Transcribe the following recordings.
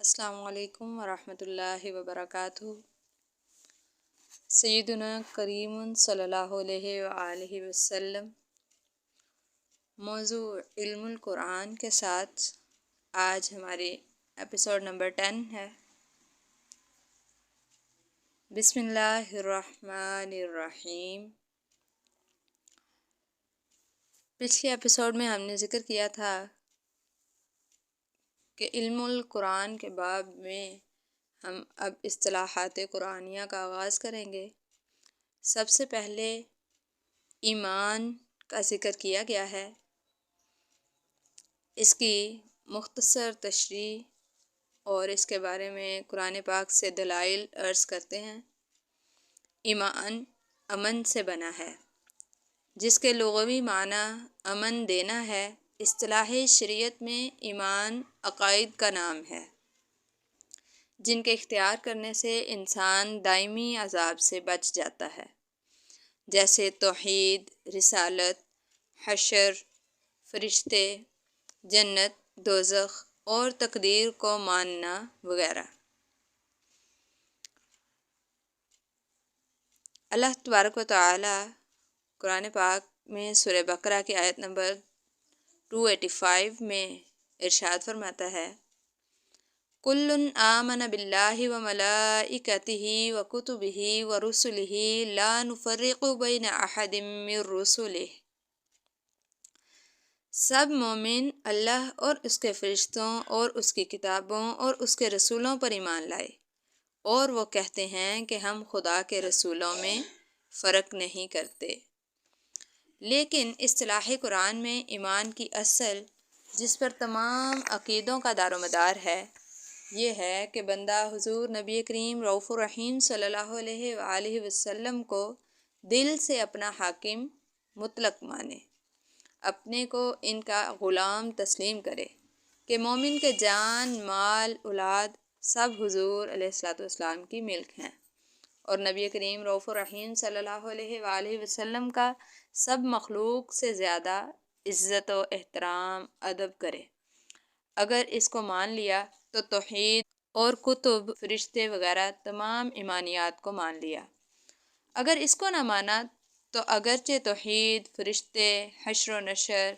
السلام علیکم ورحمۃ اللہ وبرکاتہ۔ سیدنا کریم صلی اللہ علیہ وآلہ وسلم موضوع علم القرآن کے ساتھ آج ہماری ایپیسوڈ نمبر 10 ہے۔ بسم اللہ الرحمن الرحیم۔ پچھلی ایپیسوڈ میں ہم نے ذکر کیا تھا کہ علم القرآن کے باب میں ہم اب اصطلاحات قرآنیہ کا آغاز کریں گے۔ سب سے پہلے ایمان کا ذکر کیا گیا ہے، اس کی مختصر تشریح اور اس کے بارے میں قرآن پاک سے دلائل عرض کرتے ہیں۔ ایمان امن سے بنا ہے، جس کے لغوی معنی امن دینا ہے۔ اصطلاحی شریعت میں ایمان عقائد کا نام ہے جن کے اختیار کرنے سے انسان دائمی عذاب سے بچ جاتا ہے، جیسے توحید، رسالت، حشر، فرشتے، جنت، دوزخ اور تقدیر کو ماننا وغیرہ۔ اللہ تبارک و تعالی قرآن پاک میں سورہ بقرہ کی آیت نمبر 285 میں ارشاد فرماتا ہے، کل آمن باللہ وملائکتہ وکتبہ ورسلہ لا نفرق بین احد من رسلہ۔ سب مومن اللہ اور اس کے فرشتوں اور اس کی کتابوں اور اس کے رسولوں پر ایمان لائے، اور وہ کہتے ہیں کہ ہم خدا کے رسولوں میں فرق نہیں کرتے۔ لیکن اصطلاح قرآن میں ایمان کی اصل، جس پر تمام عقیدوں کا دار و مدار ہے، یہ ہے کہ بندہ حضور نبی کریم رؤوف الرحیم صلی اللہ علیہ وآلہ وسلم کو دل سے اپنا حاکم مطلق مانے، اپنے کو ان کا غلام تسلیم کرے کہ مومن کے جان، مال، اولاد سب حضور علیہ الصلوۃ والسلام کی ملک ہیں، اور نبی کریم رؤوف الرحیم صلی اللہ علیہ وآلہ وسلم کا سب مخلوق سے زیادہ عزت و احترام ادب کرے۔ اگر اس کو مان لیا تو توحید اور کتب، فرشتے وغیرہ تمام ایمانیات کو مان لیا۔ اگر اس کو نہ مانا تو اگرچہ توحید، فرشتے، حشر و نشر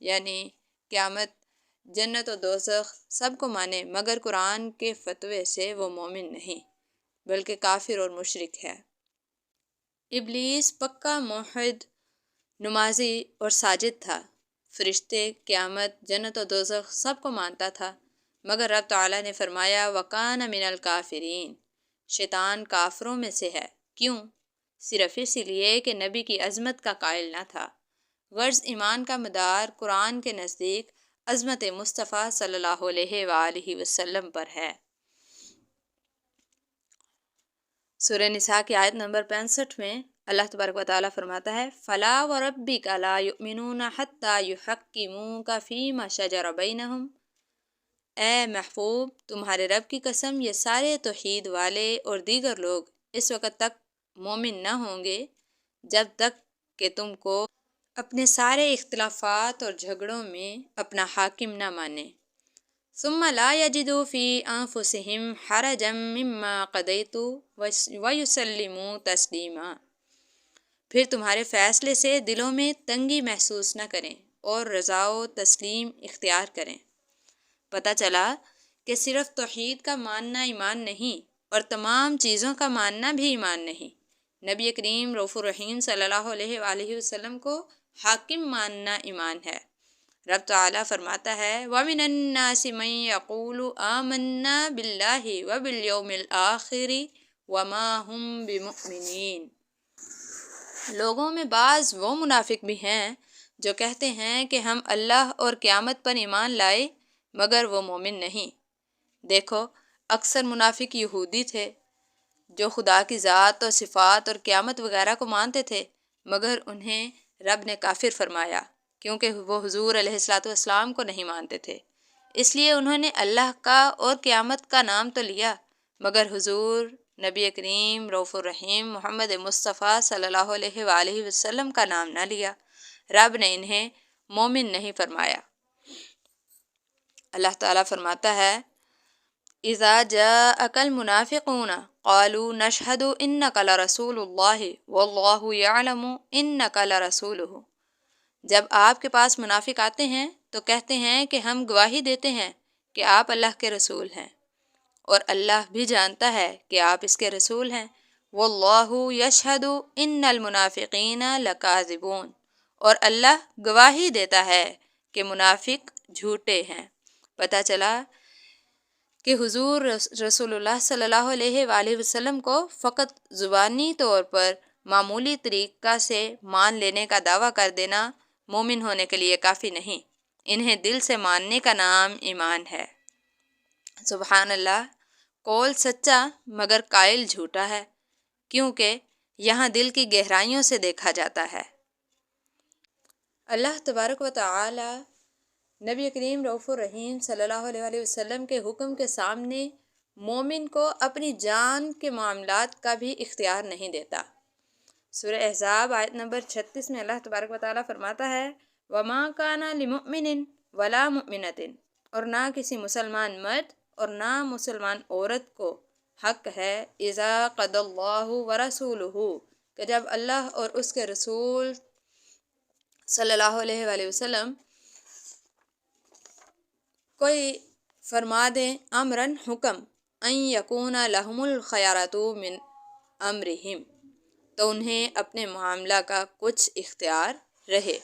یعنی قیامت، جنت و دوزخ سب کو مانے، مگر قرآن کے فتوے سے وہ مومن نہیں بلکہ کافر اور مشرک ہے۔ ابلیس پکا موحد، نمازی اور ساجد تھا۔ فرشتے، قیامت، جنت و دوزخ سب کو مانتا تھا، مگر رب تعالیٰ نے فرمایا وَكَانَ مِنَ الْكَافِرِينَ، شیطان کافروں میں سے ہے۔ کیوں؟ صرف اس لیے کہ نبی کی عظمت کا قائل نہ تھا۔ غرض ایمان کا مدار قرآن کے نزدیک عظمت مصطفیٰ صلی اللہ علیہ وآلہ وسلم پر ہے۔ سورہ نساء کی آیت نمبر 65 میں اللہ تبارک و تعالیٰ فرماتا ہے، فَلَا وَرَبِّكَ لَا يُؤْمِنُونَ حَتَّى يُحَكِّمُوكَ فِي مَا شَجَرَ بَيْنَهُمْ۔ اے محبوب، تمہارے رب کی قسم، یہ سارے توحید والے اور دیگر لوگ اس وقت تک مومن نہ ہوں گے جب تک کہ تم کو اپنے سارے اختلافات اور جھگڑوں میں اپنا حاکم نہ مانیں۔ ثُمَّ لَا يَجِدُوا فِي أَنفُسِهِمْ حَرَجًا مِّمَّا قَضَيْتَ وَيُسَلِّمُوا تَسْلِيمًا۔ پھر تمہارے فیصلے سے دلوں میں تنگی محسوس نہ کریں اور رضا و تسلیم اختیار کریں۔ پتہ چلا کہ صرف توحید کا ماننا ایمان نہیں اور تمام چیزوں کا ماننا بھی ایمان نہیں۔ نبی کریم رؤوف الرحیم صلی اللہ علیہ وآلہ وسلم کو حاکم ماننا ایمان ہے۔ رب تعالیٰ فرماتا ہے وَمِنَ النَّاسِ مَن يَقُولُ آمَنَّا بِاللَّهِ وَبِالْيَوْمِ الْآخِرِ وَمَا هُم بِمُؤْمِنِينَ۔ لوگوں میں بعض وہ منافق بھی ہیں جو کہتے ہیں کہ ہم اللہ اور قیامت پر ایمان لائے، مگر وہ مومن نہیں۔ دیکھو، اکثر منافق یہودی تھے جو خدا کی ذات اور صفات اور قیامت وغیرہ کو مانتے تھے، مگر انہیں رب نے کافر فرمایا کیونکہ وہ حضور علیہ الصلوۃ والسلام کو نہیں مانتے تھے۔ اس لیے انہوں نے اللہ کا اور قیامت کا نام تو لیا، مگر حضور نبی کریم رؤوف الرحیم محمد مصطفیٰ صلی اللہ علیہ وآلہ وسلم کا نام نہ لیا۔ رب نے انہیں مومن نہیں فرمایا۔ اللہ تعالیٰ فرماتا ہے اذا جاءك المنافقون قالوا نشهد انك لرسول الله والله يعلم انك لرسوله، جب آپ کے پاس منافق آتے ہیں تو کہتے ہیں کہ ہم گواہی دیتے ہیں کہ آپ اللہ کے رسول ہیں، اور اللہ بھی جانتا ہے کہ آپ اس کے رسول ہیں۔ واللہ یشہد ان المنافقین لکاذبون، اور اللہ گواہی دیتا ہے کہ منافق جھوٹے ہیں۔ پتہ چلا کہ حضور رسول اللہ صلی اللہ علیہ وآلہ وسلم کو فقط زبانی طور پر معمولی طریقہ سے مان لینے کا دعویٰ کر دینا مومن ہونے کے لیے کافی نہیں، انہیں دل سے ماننے کا نام ایمان ہے۔ سبحان اللہ، قول سچا مگر قائل جھوٹا ہے، کیونکہ یہاں دل کی گہرائیوں سے دیکھا جاتا ہے۔ اللہ تبارک و تعالی نبی کریم رؤوف الرحیم صلی اللہ علیہ وآلہ وسلم کے حکم کے سامنے مومن کو اپنی جان کے معاملات کا بھی اختیار نہیں دیتا۔ سورہ احزاب آیت نمبر 36 میں اللہ تبارک و تعالیٰ فرماتا ہے وَمَا كَانَ لِمُؤْمِنٍ وَلَا مُؤْمِنَةٍ، اور نہ کسی مسلمان مرد اور نہ مسلمان عورت کو حق ہے اِذَا قَضَى اللَّهُ وَرَسُولُهُ، کہ جب اللہ اور اس کے رسول صلی اللہ علیہ وآلہ وسلم کوئی فرما دیں امراً حکم ان یکون لہم الخیارۃ من امرہم، تو انہیں اپنے معاملہ کا کچھ اختیار رہے۔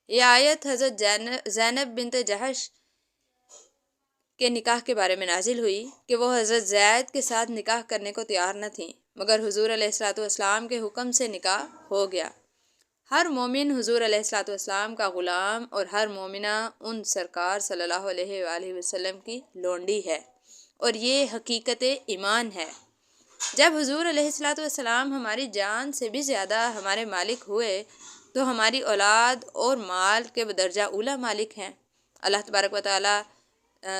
یہ آیت حضرت زینب بنت جحش کے نکاح کے بارے میں نازل ہوئی کہ وہ حضرت زید کے ساتھ نکاح کرنے کو تیار نہ تھیں، مگر حضور علیہ السلام کے حکم سے نکاح ہو گیا۔ ہر مومن حضور علیہ السلام کا غلام اور ہر مومنہ ان سرکار صلی اللہ علیہ وآلہ وسلم کی لونڈی ہے، اور یہ حقیقت ایمان ہے۔ جب حضور علیہ السلام ہماری جان سے بھی زیادہ ہمارے مالک ہوئے تو ہماری اولاد اور مال کے بدرجہ اولیٰ مالک ہیں۔ اللہ تبارک و تعالیٰ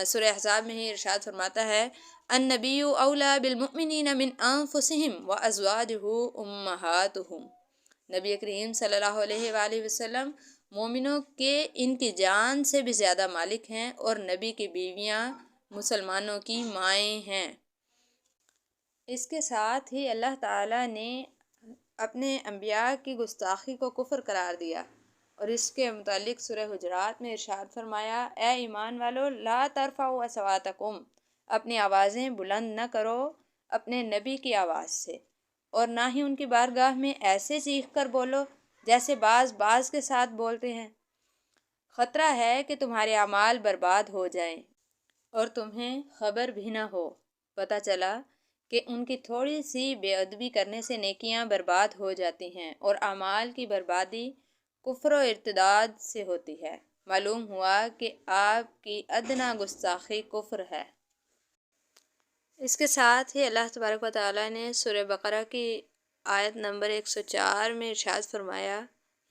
سورہ احزاب میں ہی ارشاد فرماتا ہے النبی اولیٰ بالمؤمنین من انفسہم وازواجہ امہاتہم، نبی کریم صلی اللہ علیہ وآلہ وسلم مومنوں کے ان کی جان سے بھی زیادہ مالک ہیں، اور نبی کی بیویاں مسلمانوں کی مائیں ہیں۔ اس کے ساتھ ہی اللہ تعالیٰ نے اپنے انبیاء کی گستاخی کو کفر قرار دیا، اور اس کے متعلق سورہ حجرات میں ارشاد فرمایا اے ایمان والو لا ترفعوا اصواتکم، اپنی آوازیں بلند نہ کرو اپنے نبی کی آواز سے، اور نہ ہی ان کی بارگاہ میں ایسے چیخ کر بولو جیسے بعض کے ساتھ بولتے ہیں، خطرہ ہے کہ تمہارے اعمال برباد ہو جائیں اور تمہیں خبر بھی نہ ہو۔ پتہ چلا کہ ان کی تھوڑی سی بے ادبی کرنے سے نیکیاں برباد ہو جاتی ہیں، اور اعمال کی بربادی کفر و ارتداد سے ہوتی ہے۔ معلوم ہوا کہ آپ کی ادنیٰ گستاخی کفر ہے۔ اس کے ساتھ ہی اللہ تبارک و تعالیٰ نے سورہ بقرہ کی آیت نمبر 104 میں ارشاد فرمایا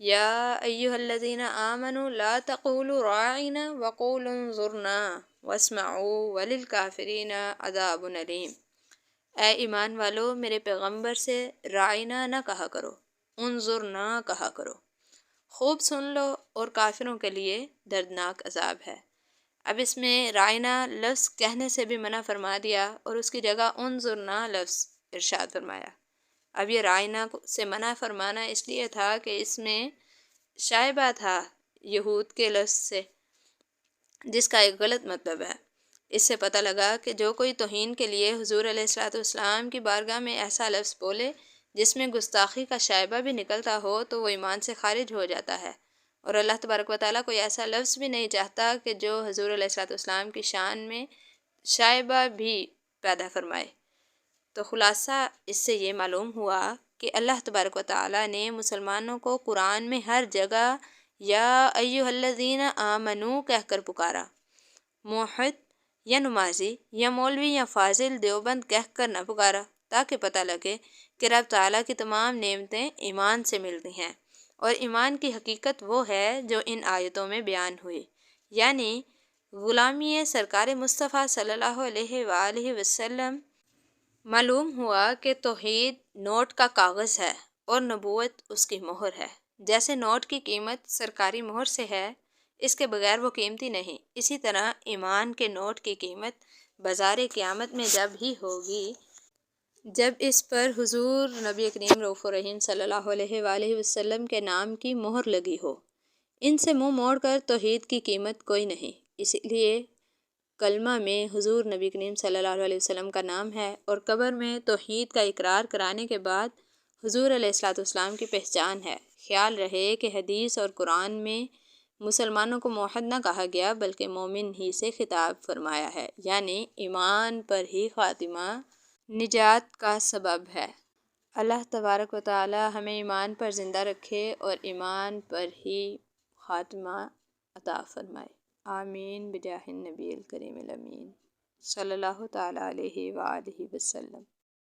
یا ایہا الذین آمنوا لا تقولوا راعنا وقولوا انظرنا واسمعوا وللکافرین عذاب علیم، اے ایمان والو میرے پیغمبر سے راعنا نہ کہا کرو، انظرنا کہا کرو، خوب سن لو اور کافروں کے لیے دردناک عذاب ہے۔ اب اس میں راعنا لفظ کہنے سے بھی منع فرما دیا اور اس کی جگہ انظرنا لفظ ارشاد فرمایا۔ اب یہ راعنا سے منع فرمانا اس لیے تھا کہ اس میں شائبہ تھا یہود کے لفظ سے، جس کا ایک غلط مطلب ہے۔ اس سے پتہ لگا کہ جو کوئی توہین کے لیے حضور علیہ السلام کی بارگاہ میں ایسا لفظ بولے جس میں گستاخی کا شائبہ بھی نکلتا ہو تو وہ ایمان سے خارج ہو جاتا ہے، اور اللہ تبارک و تعالیٰ کوئی ایسا لفظ بھی نہیں چاہتا کہ جو حضور علیہ السلام کی شان میں شائبہ بھی پیدا فرمائے۔ تو خلاصہ اس سے یہ معلوم ہوا کہ اللہ تبارک و تعالیٰ نے مسلمانوں کو قرآن میں ہر جگہ یا ایہا الذین آمنو کہہ کر پکارا، موحد یا نمازی یا مولوی یا فاضل دیوبند کہہ کر نہ پکارا، تاکہ پتہ لگے کہ رب تعالیٰ کی تمام نعمتیں ایمان سے ملتی ہیں، اور ایمان کی حقیقت وہ ہے جو ان آیتوں میں بیان ہوئی، یعنی غلامی سرکار مصطفیٰ صلی اللہ علیہ وآلہ وسلم۔ معلوم ہوا کہ توحید نوٹ کا کاغذ ہے اور نبوت اس کی مہر ہے۔ جیسے نوٹ کی قیمت سرکاری مہر سے ہے، اس کے بغیر وہ قیمتی نہیں، اسی طرح ایمان کے نوٹ کی قیمت بازار قیامت میں جب ہی ہوگی جب اس پر حضور نبی کریم رؤوف الرحیم صلی اللہ علیہ وآلہ وسلم کے نام کی مہر لگی ہو۔ ان سے منہ موڑ کر توحید کی قیمت کوئی نہیں۔ اس لیے کلمہ میں حضور نبی کریم صلی اللہ علیہ وسلم کا نام ہے، اور قبر میں توحید کا اقرار کرانے کے بعد حضور علیہ الصلوۃ والسلام کی پہچان ہے۔ خیال رہے کہ حدیث اور قرآن میں مسلمانوں کو موحد نہ کہا گیا بلکہ مومن ہی سے خطاب فرمایا ہے، یعنی ایمان پر ہی خاتمہ نجات کا سبب ہے۔ اللہ تبارک و تعالی ہمیں ایمان پر زندہ رکھے اور ایمان پر ہی خاتمہ عطا فرمائے۔ آمین بجاہ النبی الکریم الامین صلی اللہ تعالی علیہ وآلہ وسلم۔